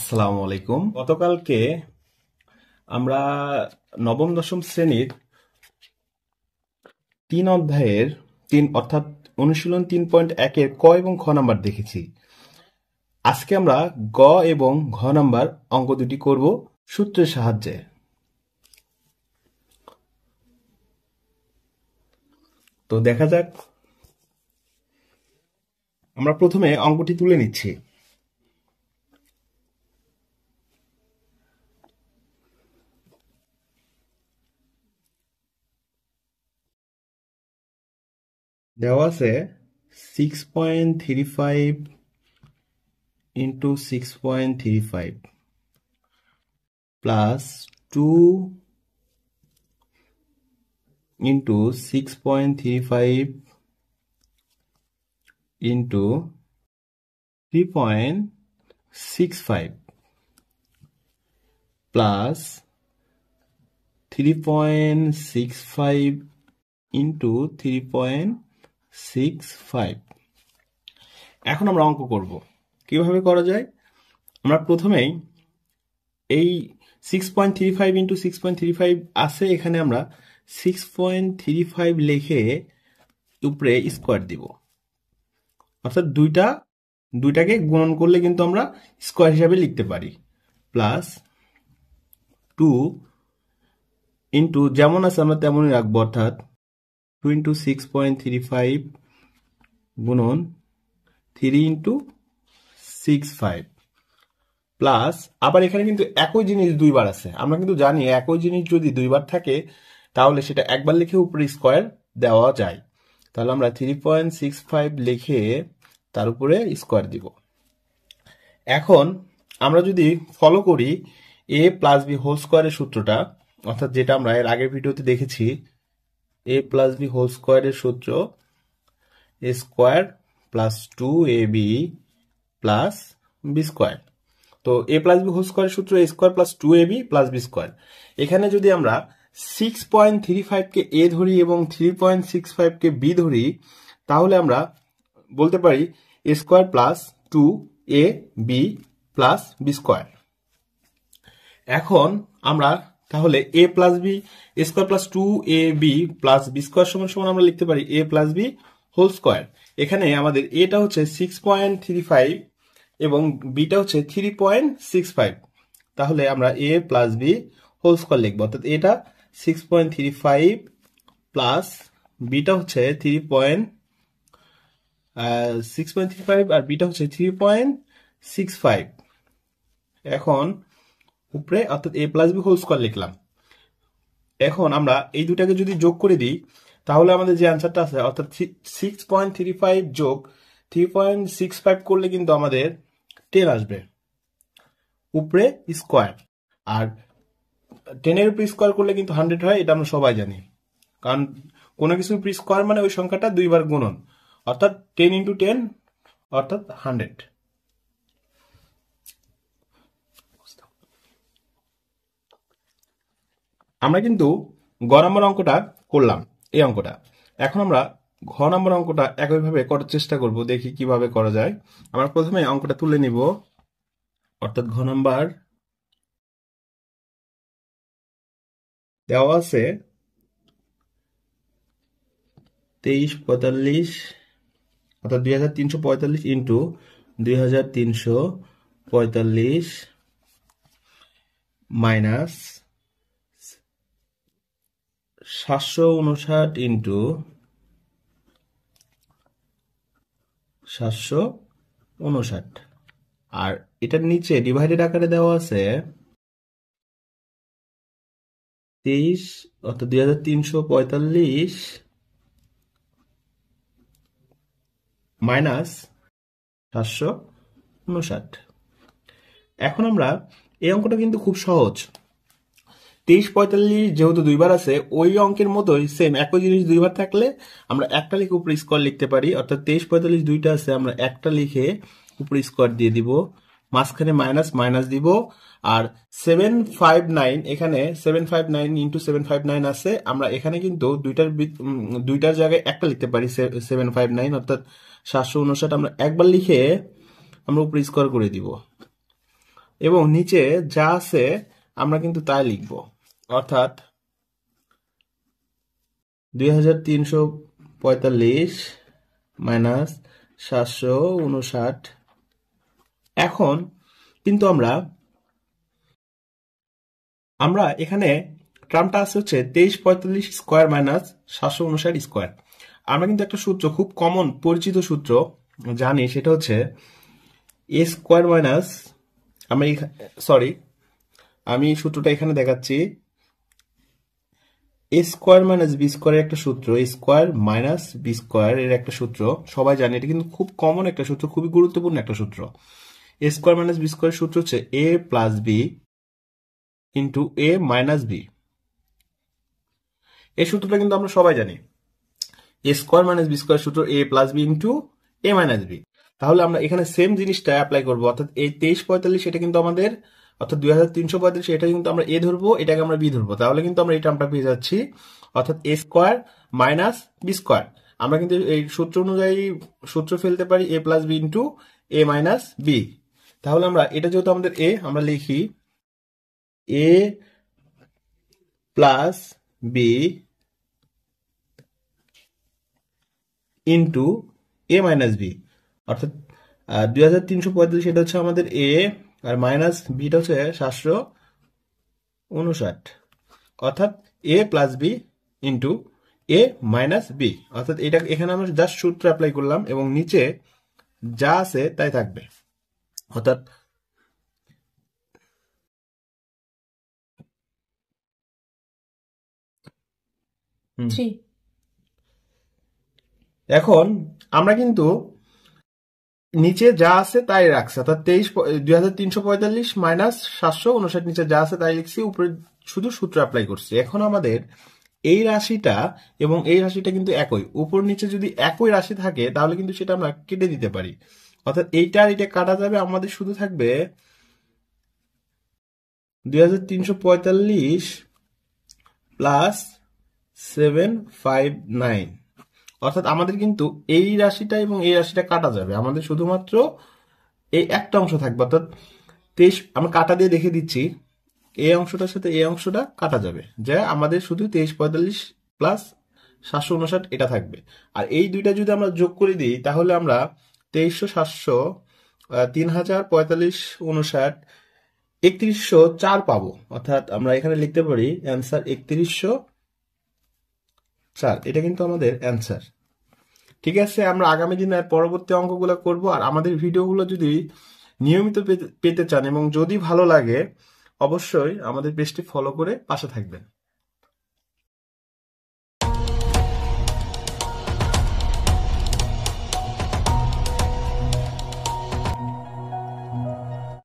আসসালামু আলাইকুম। গতকালকে আমরা নবম দশম শ্রেণীর 3 অধ্যায়ের 3 অর্থাৎ অনুশীলন 3.1 এর ক এবং খ নাম্বার দেখেছি। আজকে আমরা গ এবং ঘ নাম্বার অঙ্ক দুটি করব সূত্রের সাহায্যে। তো দেখা যাক, আমরা প্রথমে অঙ্কটি তুলে নিচ্ছি। দেওয়া আছে 6.35 into 6.35 plus 2 into 6.35 into 3.65 plus 3.65 into 3.65। এখন আমরা অঙ্ক করব। কিভাবে করা যায়? আমরা প্রথমেই এই 6.35 into 6.35 আছে, এখানে আমরা 6.35 লিখে উপরে স্কোয়ার দিব, অর্থাৎ দুইটাকে গুণন করলে কিন্তু আমরা স্কোয়ার হিসাবে লিখতে পারি। প্লাস 2 ইন্টু যেমন আছে আমরা তেমনই রাখবো, অর্থাৎ 2 ইন্টু 6.35 গুণন 3 ইন্টু 65 প্লাস আবার এখানে কিন্তু একই জিনিস দুইবার আছে। আমরা কিন্তু জানি একই জিনিস যদি দুইবার থাকে তাহলে সেটা একবার লিখে উপরে স্কোয়ার দেওয়া যায়। তাহলে আমরা 3.65 লিখে তার উপরে স্কোয়ার দিব। এখন আমরা যদি ফলো করি a প্লাস বি হোল স্কোয়ারের সূত্রটা, অর্থাৎ যেটা আমরা এর আগের ভিডিওতে দেখেছি, a প্লাস বি হোল স্কোয়ারের সূত্র a square plus 2ab plus b square. তো a প্লাস বি হোল স্কোয়ারের সূত্র a square plus 2ab plus b square. এখানে যদি আমরা 6.35 কে a ধরি এবং 3.65 কে b ধরি, তাহলে আমরা বলতে পারি a square plus 2ab plus b square. এখন আমরা তাহলে a plus b square plus 2ab plus b square সমান সমান আমরা লিখতে পারি a plus b whole square. এখানে আমাদের এটা হচ্ছে 6.35 এবং বিটা হচ্ছে 3.65, তাহলে আমরা a plus b whole square লিখবো, অর্থাৎ এটা 6.35 প্লাস বিটা হচ্ছে 6.35 আর বিটা হচ্ছে 3.65। এখন উপরে অর্থাৎ a plus b whole square লিখলাম। এখন আমরা এই দুটাকে যদি যোগ করে দিই তাহলে আমাদের যে অ্যান্সারটা আছে, অর্থাৎ 6.35 যোগ 3.65 করলে কিন্তু আমাদের 10 আসবে উপরে স্কোয়ার। আর 10 এর উপরে স্কোয়ার করলে কিন্তু 100 হয়, এটা আমরা সবাই জানি, কারণ কোনো কিছু উপরে স্কোয়ার মানে ওই সংখ্যাটা দুইবার গুণন, অর্থাৎ 10 ইন্টু 10 অর্থাৎ 100। আমরা কিন্তু গ নম্বর অঙ্কটা করলাম, এই অঙ্কটা। এখন আমরা ঘ নম্বর অঙ্কটা একইভাবে করার চেষ্টা করব, দেখি কিভাবে করা যায়। আমরা প্রথমে অঙ্কটা তুলে নিব, অর্থাৎ ঘ নম্বর দেওয়া আছে 2345 অর্থাৎ 2345 ইন্টু 2345 মাইনাস 759 ইন্টু 759, আর এটার নিচে ডিভাইডেড আকারে দেওয়া আছে 23 অর্থাৎ 2345 মাইনাস 759। এখন আমরা এই অঙ্কটা কিন্তু খুব সহজ। 2345 যেহেতু দুইবার আছে, ওই অঙ্কের মতোই সেম একই জিনিস দুইবার থাকলে আমরা একটা লিখে উপরে স্কোয়ার লিখতে পারি, অর্থাৎ 2345 দুইটা আছে, আমরা একটা লিখে উপরে স্কোয়ার দিয়ে দিব, মাঝখানে মাইনাস মাইনাস দিব। আর 759 এখানে 759 ইন্টু 759 আছে, আমরা এখানে কিন্তু দুইটার জায়গায় একটা লিখতে পারি 759, অর্থাৎ 759 আমরা একবার লিখে আমরা উপরে স্কোয়ার করে দিব। এবং নিচে যা আছে আমরা কিন্তু তাই লিখব, অর্থাৎ 2345 মাইনাস 759। এখন কিন্তু আমরা এখানে টার্মটা আছে হচ্ছে 2345 স্কোয়ার মাইনাস 759 স্কোয়ার। আমরা কিন্তু একটা সূত্র, খুব কমন পরিচিত সূত্র জানি, সেটা হচ্ছে এ স্কোয়ার মাইনাস, আমি সূত্রটা এখানে দেখাচ্ছি, এ স্কোয়ার মাইনাস বি স্কোয়ারের একটা সূত্র, এ স্কোয়ার মাইনাস বি স্কোয়ার এর একটা সূত্র সবাই জানে। এটা কিন্তু খুব কমন একটা সূত্র, খুবই গুরুত্বপূর্ণ একটা সূত্র। এ স্কোয়ার মাইনাস বি স্কোয়ারের সূত্র হচ্ছে এ প্লাস বি ইন্টু এ মাইনাস বি। এই সূত্রটা কিন্তু আমরা সবাই জানি, এ স্কোয়ার মাইনাস বি স্কোয়ার সূত্র এ প্লাস বি ইন্টু এ মাইনাস বি। তাহলে আমরা এখানে সেম জিনিসটা অ্যাপ্লাই করবো, অর্থাৎ এই 2345 এটা কিন্তু আমাদের, অর্থাৎ 2345 এটা কিন্তু আমরা এ ধরবো, এটাকে আমরা বি ধরবো। তাহলে কিন্তু আমরা এই টার্মটা পেয়ে যাচ্ছি, অর্থাৎ এ স্কোয়ার মাইনাস বি স্কোয়ার। আমরা কিন্তু এই সূত্র অনুযায়ী সূত্র ফেলতে পারি এ প্লাস বি ইন্টু এ মাইনাস বি। তাহলে আমরা এটা যেহেতু আমাদের এ, আমরা লিখি এ প্লাস বি ইন্টু এ মাইনাস বি, অর্থাৎ 2345 এটা হচ্ছে আমাদের এ, আর মাইনাস বিটা হচ্ছে 759, অর্থাৎ এ প্লাস বি ইন্টু এ মাইনাস বি। অর্থাৎ এটা এখানে আমরা জাস্ট সূত্র অ্যাপ্লাই করলাম এবং নিচে যা আছে তাই থাকবে, অর্থাৎ এখন আমরা কিন্তু নিচে যা আছে তাই রাখছি, অর্থাৎ 2345 মাইনাস 759 নিচে যা আছে তাই লিখছি, উপরে শুধু সূত্র অ্যাপ্লাই করছি। এখন আমাদের এই রাশিটা এবং এই রাশিটা কিন্তু একই, উপর নিচে যদি একই রাশি থাকে তাহলে কিন্তু সেটা আমরা কেটে দিতে পারি, অর্থাৎ এইটা আর এটা কাটা যাবে, আমাদের শুধু থাকবে 2345 প্লাস 759। অর্থাৎ আমাদের কিন্তু এই রাশিটা এবং এই রাশিটা কাটা যাবে, আমাদের শুধুমাত্র এই একটা অংশ থাকবে, অর্থাৎ 23, আমরা কাটা দিয়ে দেখে দিচ্ছি, এই অংশটার সাথে এই অংশটা কাটা যাবে, যা আমাদের শুধু 2345 প্লাস 759 এটা থাকবে। আর এই দুইটা যদি আমরা যোগ করে দিই তাহলে আমরা 2300 700 3045 59 3104 পাবো, অর্থাৎ আমরা এখানে লিখতে পারি অ্যান্সার 3104। এটা কিন্তু আমাদের অ্যান্সার। ঠিক আছে, আমরা আগামী দিনে পরবর্তী অঙ্কগুলো করব। আর আমাদের ভিডিওগুলো যদি নিয়মিত পেতে চান এবং যদি ভালো লাগে অবশ্যই আমাদের পেজটি ফলো করে পাশে থাকবেন।